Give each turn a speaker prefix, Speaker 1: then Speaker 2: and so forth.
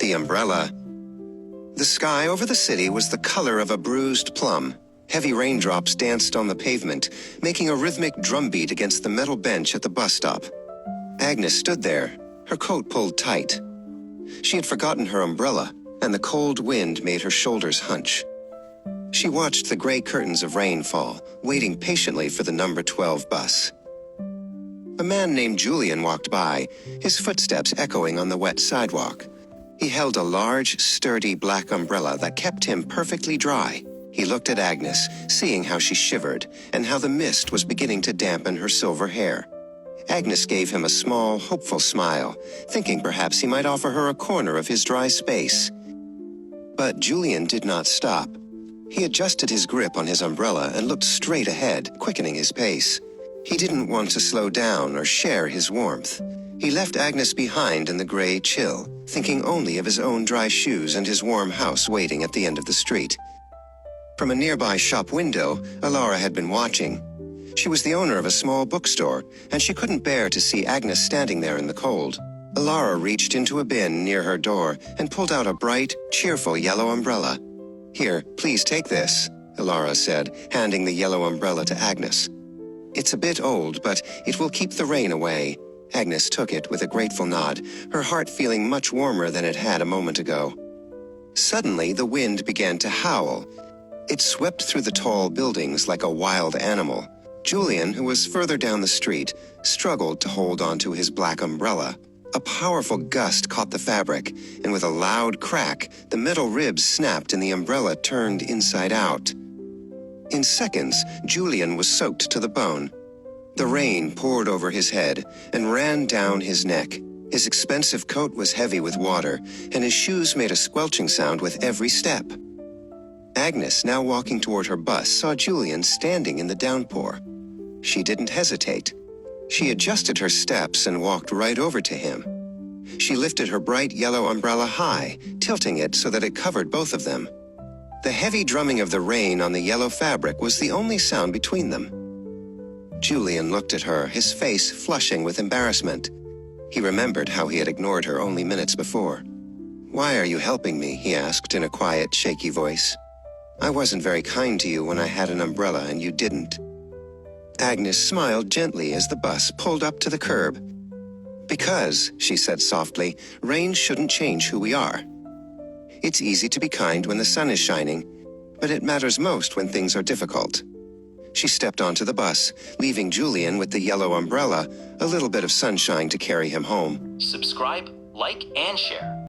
Speaker 1: the umbrella. The sky over the city was the color of a bruised plum. Heavy raindrops danced on the pavement, making a rhythmic drumbeat against the metal bench at the bus stop. Agnes stood there, her coat pulled tight. She had forgotten her umbrella, and the cold wind made her shoulders hunch. She watched the gray curtains of rain fall, waiting patiently for the number 12 bus. A man named Julian walked by, his footsteps echoing on the wet sidewalk. He held a large, sturdy black umbrella that kept him perfectly dry. He looked at Agnes, seeing how she shivered and how the mist was beginning to dampen her silver hair. Agnes gave him a small, hopeful smile, thinking perhaps he might offer her a corner of his dry space. But Julian did not stop. He adjusted his grip on his umbrella and looked straight ahead, quickening his pace. He didn't want to slow down or share his warmth. He left Agnes behind in the gray chill, thinking only of his own dry shoes and his warm house waiting at the end of the street. From a nearby shop window, Alara had been watching. She was the owner of a small bookstore, and she couldn't bear to see Agnes standing there in the cold. Alara reached into a bin near her door and pulled out a bright, cheerful yellow umbrella. "Here, please take this," Alara said, handing the yellow umbrella to Agnes. "It's a bit old, but it will keep the rain away." Agnes took it with a grateful nod, her heart feeling much warmer than it had a moment ago. Suddenly, the wind began to howl. It swept through the tall buildings like a wild animal. Julian, who was further down the street, struggled to hold onto his black umbrella. A powerful gust caught the fabric, and with a loud crack, the metal ribs snapped and the umbrella turned inside out. In seconds, Julian was soaked to the bone. The rain poured over his head and ran down his neck. His expensive coat was heavy with water, and his shoes made a squelching sound with every step. Agnes, now walking toward her bus, saw Julian standing in the downpour. She didn't hesitate. She adjusted her steps and walked right over to him. She lifted her bright yellow umbrella high, tilting it so that it covered both of them. The heavy drumming of the rain on the yellow fabric was the only sound between them. Julian looked at her, his face flushing with embarrassment. He remembered how he had ignored her only minutes before. "Why are you helping me?" he asked in a quiet, shaky voice. "I wasn't very kind to you when I had an umbrella and you didn't." Agnes smiled gently as the bus pulled up to the curb. "Because," she said softly, "rain shouldn't change who we are. It's easy to be kind when the sun is shining, but it matters most when things are difficult." She stepped onto the bus, leaving Julian with the yellow umbrella, a little bit of sunshine to carry him home.
Speaker 2: Subscribe, like, and share.